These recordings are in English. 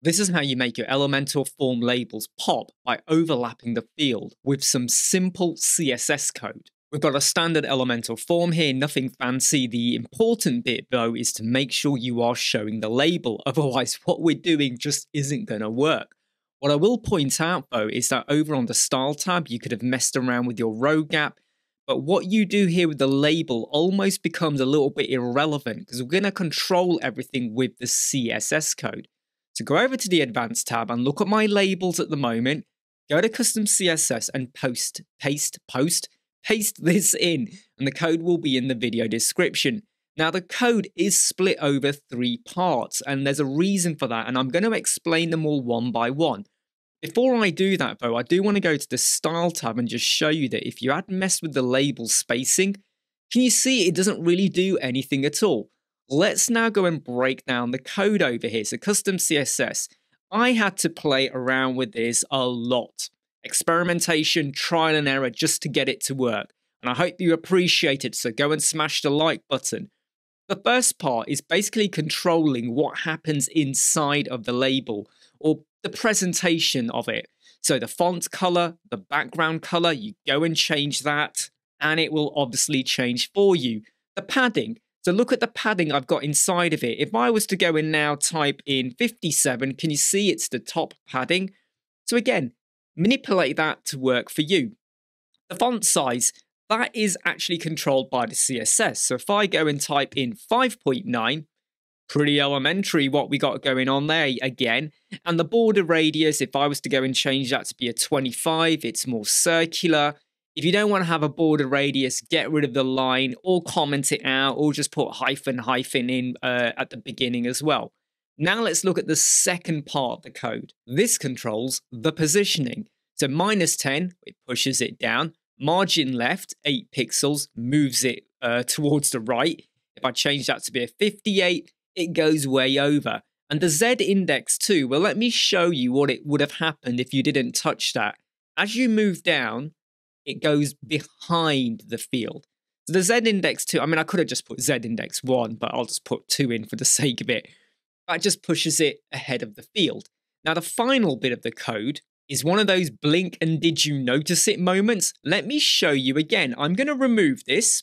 This is how you make your Elementor form labels pop by overlapping the field with some simple CSS code. We've got a standard Elementor form here, nothing fancy. The important bit though is to make sure you are showing the label, otherwise what we're doing just isn't going to work. What I will point out though is that over on the style tab you could have messed around with your row gap, but what you do here with the label almost becomes a little bit irrelevant because we're going to control everything with the CSS code. So go over to the advanced tab and look at my labels at the moment, go to custom CSS and paste this in, and the code will be in the video description. Now the code is split over 3 parts and there's a reason for that, and I'm going to explain them all one by one. Before I do that though, I do want to go to the style tab and just show you that if you had messed with the label spacing, can you see it doesn't really do anything at all? Let's now go and break down the code over here. So custom CSS, I had to play around with this a lot. Experimentation, trial and error just to get it to work. And I hope you appreciate it, so go and smash the like button. The first part is basically controlling what happens inside of the label, or the presentation of it. So the font color, the background color, you go and change that, and it will obviously change for you. The padding. So look at the padding I've got inside of it. If I was to go and now type in 57, can you see it's the top padding? So again, manipulate that to work for you. The font size, that is actually controlled by the CSS. So if I go and type in 5.9, pretty elementary what we got going on there again. And the border radius, if I was to go and change that to be a 25, it's more circular. If you don't want to have a border radius, get rid of the line or comment it out or just put hyphen in at the beginning as well. Now let's look at the second part of the code. This controls the positioning. So -10, it pushes it down. Margin left, 8 pixels, moves it towards the right. If I change that to be a 58, it goes way over. And the Z index too, well, let me show you what it would have happened if you didn't touch that. As you move down, it goes behind the field. So the Z index 2, I mean, I could have just put Z index 1, but I'll just put 2 in for the sake of it. That just pushes it ahead of the field. Now, the final bit of the code is one of those blink and did you notice it moments. Let me show you again. I'm going to remove this.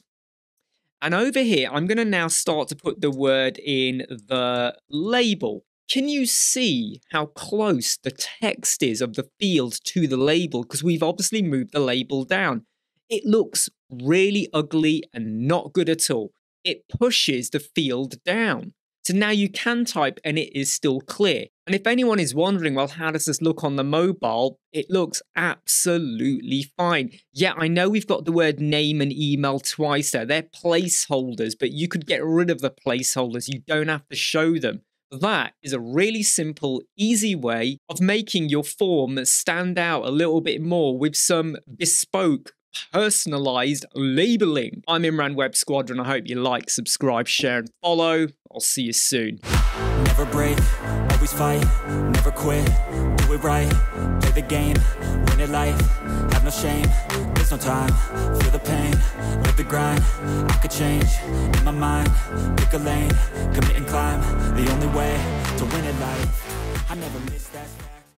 And over here, I'm going to now start to put the word in the label. Can you see how close the text is of the field to the label? Because we've obviously moved the label down. It looks really ugly and not good at all. It pushes the field down. So now you can type and it is still clear. And if anyone is wondering, well, how does this look on the mobile? It looks absolutely fine. Yeah, I know we've got the word name and email twice there. They're placeholders, but you could get rid of the placeholders. You don't have to show them. That is a really simple, easy way of making your form stand out a little bit more with some bespoke, personalized labeling. I'm Imran Web Squadron. I hope you like, subscribe, share, and follow. I'll see you soon. Never break, always fight, never quit, do it right, play the game, win it life, have no shame, there's no time, feel the pain, live the grind, I could change, in my mind, pick a lane, commit and climb, the only way to win it life, I never miss